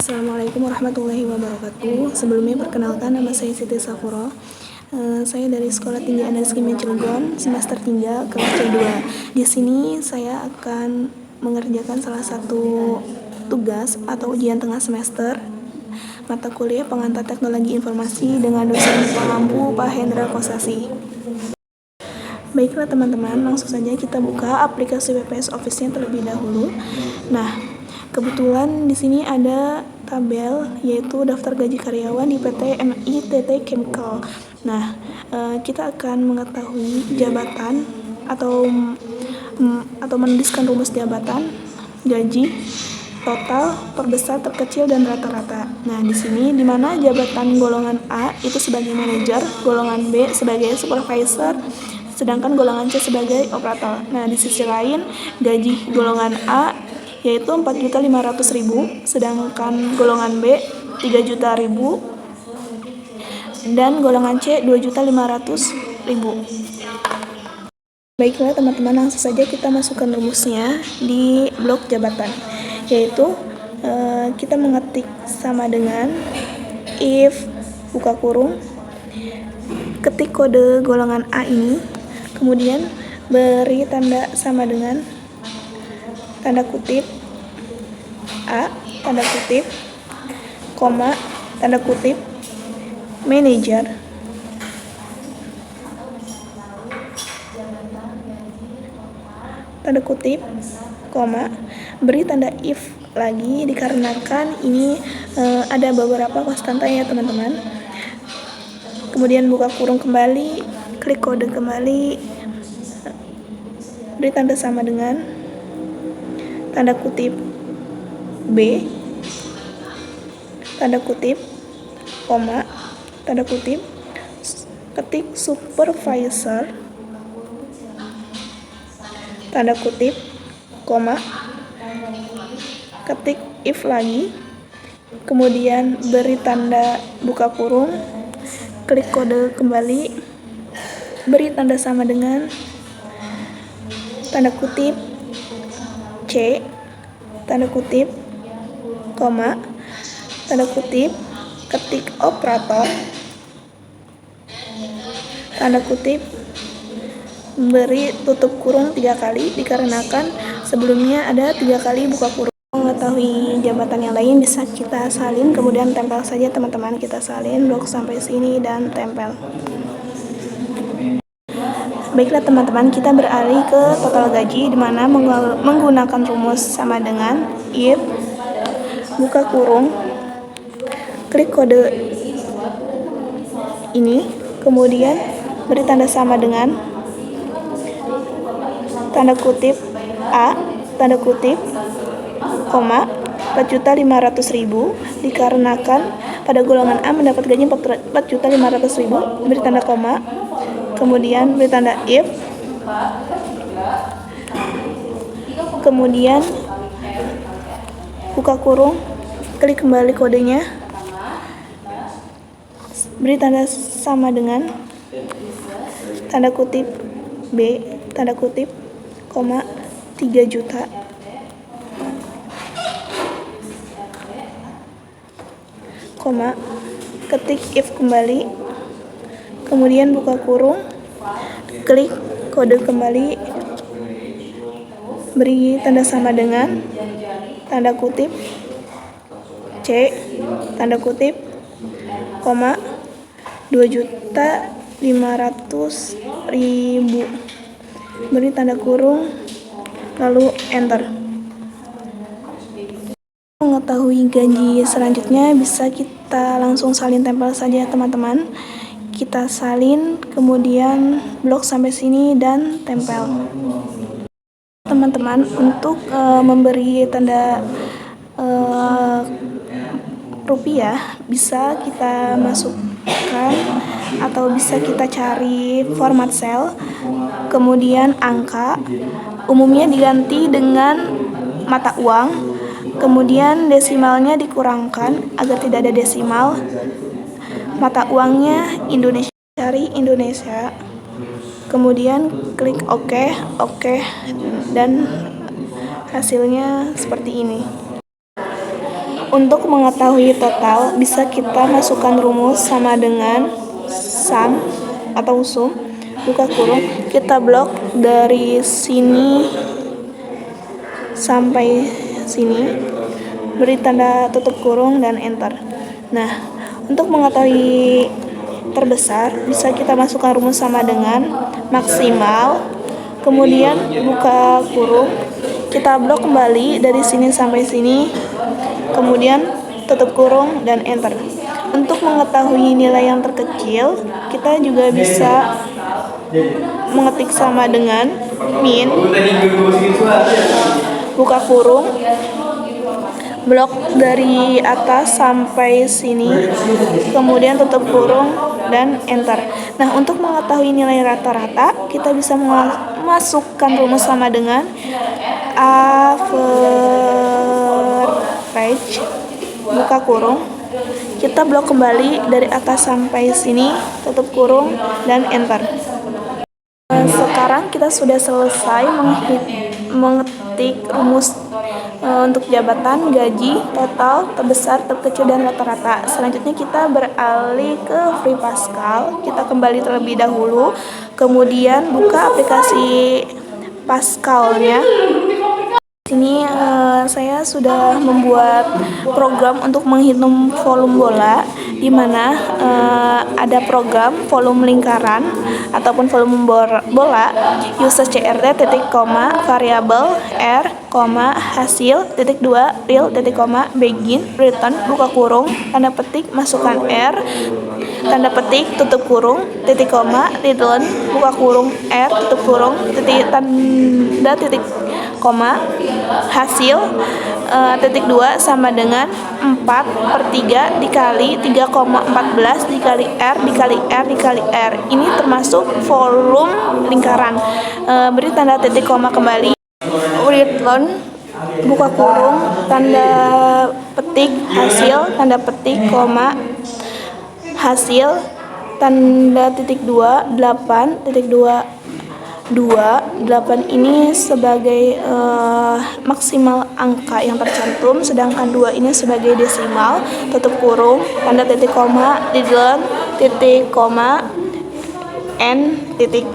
Assalamualaikum warahmatullahi wabarakatuh. Sebelumnya perkenalkan, nama saya Siti Safuro. Saya dari Sekolah Tinggi Andes Kimia Cilegon, semester 3, kelas C2. Di sini saya akan mengerjakan salah satu tugas atau ujian tengah semester mata kuliah Pengantar Teknologi Informasi dengan dosen Pampu Pak Hendra Kosasi. Baiklah teman-teman, langsung saja kita buka aplikasi WPS Office-nya terlebih dahulu. Nah, kebetulan di sini ada tabel yaitu daftar gaji karyawan di PT MITT Chemical. Nah, kita akan mengetahui jabatan atau menuliskan rumus jabatan, gaji, total, terbesar, terkecil, dan rata-rata. Nah, di sini di mana jabatan golongan A itu sebagai manajer, golongan B sebagai supervisor, sedangkan golongan C sebagai operator. Nah, di sisi lain gaji golongan A yaitu 4.500.000, sedangkan golongan B 3.000.000 dan golongan C 2.500.000. Baiklah teman-teman, langsung saja kita masukkan rumusnya di blok jabatan, yaitu kita mengetik sama dengan if buka kurung, ketik kode golongan A ini, kemudian beri tanda sama dengan tanda kutip A, tanda kutip, koma, tanda kutip, manager, tanda kutip, koma, beri tanda if lagi dikarenakan ini ada beberapa konstanta ya teman-teman. Kemudian buka kurung kembali, klik kode kembali, beri tanda sama dengan tanda kutip B, tanda kutip, koma, tanda kutip, ketik supervisor, tanda kutip, koma, ketik if lagi, kemudian beri tanda buka kurung, klik kode kembali, beri tanda sama dengan tanda kutip C, tanda kutip, koma, tanda kutip, ketik operator, tanda kutip, beri tutup kurung 3 kali dikarenakan sebelumnya ada 3 kali buka kurung. Mengetahui jabatan yang lain bisa kita salin, kemudian tempel saja teman-teman. Kita salin blok sampai sini dan tempel. Baiklah teman-teman, kita beralih ke total gaji di mana menggunakan rumus sama dengan if buka kurung, klik kode ini, kemudian beri tanda sama dengan tanda kutip A, tanda kutip, koma, 4.500.000 dikarenakan pada golongan A mendapat gaji 4.500.000, beri tanda koma, kemudian beri tanda if, kemudian buka kurung, klik kembali kodenya, beri tanda sama dengan tanda kutip B, tanda kutip, koma, 3 juta, koma, ketik if kembali, kemudian buka kurung, klik kode kembali, beri tanda sama dengan tanda kutip C, tanda kutip, koma, 2.500.000, beri tanda kurung, lalu enter. Mengetahui gaji selanjutnya bisa kita langsung salin tempel saja teman-teman. Kita salin, kemudian blok sampai sini dan tempel. Teman-teman, untuk memberi tanda rupiah bisa kita masukkan atau bisa kita cari format sel, kemudian angka, umumnya diganti dengan mata uang, kemudian desimalnya dikurangkan agar tidak ada desimal, mata uangnya Indonesia, cari Indonesia, kemudian klik OK, dan hasilnya seperti ini. Untuk mengetahui total, bisa kita masukkan rumus sama dengan sum atau sum, buka kurung, kita blok dari sini sampai sini, beri tanda tutup kurung dan enter. Nah, untuk mengetahui terbesar, bisa kita masukkan rumus sama dengan maksimal, kemudian buka kurung, kita blok kembali dari sini sampai sini, kemudian tutup kurung dan enter. Untuk mengetahui nilai yang terkecil, kita juga bisa mengetik sama dengan min, buka kurung, blok dari atas sampai sini, kemudian tutup kurung dan enter. Nah, untuk mengetahui nilai rata-rata, kita bisa masukkan rumus sama dengan average, buka kurung, kita blok kembali dari atas sampai sini, tutup kurung dan enter. Sekarang kita sudah selesai mengetik rumus untuk jabatan, gaji, total, terbesar, terkecil, dan rata-rata. Selanjutnya kita beralih ke Free Pascal. Kita kembali terlebih dahulu, kemudian buka aplikasi Pascalnya. Sini saya sudah membuat program untuk menghitung volume bola, di mana ada program volume lingkaran ataupun volume bola, use CRT titik koma variabel r koma hasil titik 2 real titik koma begin return buka kurung tanda petik masukkan r tanda petik tutup kurung titik koma return buka kurung r tutup kurung titik tanda titik koma hasil titik 2 sama dengan 4/3 dikali 3,14 dikali R dikali R dikali R. Ini termasuk volume lingkaran. Beri tanda titik koma kembali, return buka kurung tanda petik hasil tanda petik koma hasil tanda titik 2 8 ini sebagai maksimal angka yang tercantum, sedangkan 2 ini sebagai desimal, tutup kurung, tanda titik koma, return, titik koma, n titik.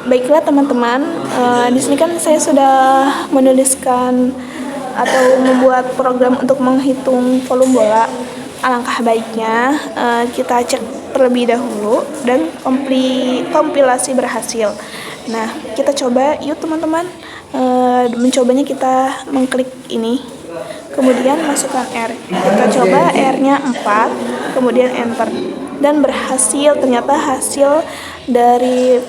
Baiklah teman-teman, di sini kan saya sudah menuliskan atau membuat program untuk menghitung volume bola. Alangkah baiknya kita cek terlebih dahulu dan kompilasi berhasil. Nah, kita coba yuk teman-teman. Mencobanya kita mengklik ini, kemudian masukkan R. Kita coba R-nya 4, kemudian enter. Dan berhasil, ternyata hasil dari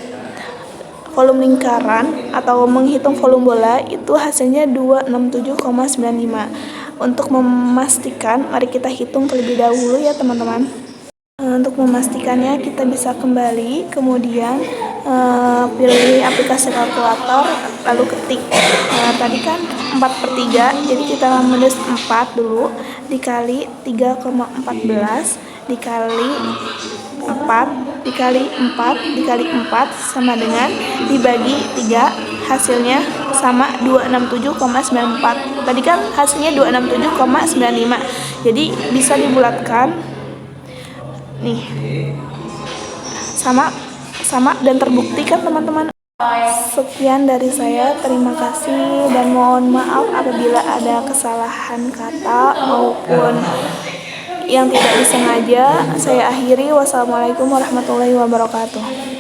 volume lingkaran atau menghitung volume bola itu hasilnya 267,95. Untuk memastikan, mari kita hitung terlebih dahulu ya teman-teman. Untuk memastikannya kita bisa kembali, kemudian pilih aplikasi kalkulator, lalu ketik. Tadi kan 4/3, jadi kita menulis 4 dulu, dikali 3,14, dikali 4, dikali 4, dikali 4, sama dengan dibagi 3, hasilnya sama 267,94. Tadi kan hasilnya 267,95, jadi bisa dibulatkan nih, sama dan terbukti kan teman-teman. Sekian dari saya, terima kasih dan mohon maaf apabila ada kesalahan kata maupun yang tidak disengaja. Saya akhiri, wassalamualaikum warahmatullahi wabarakatuh.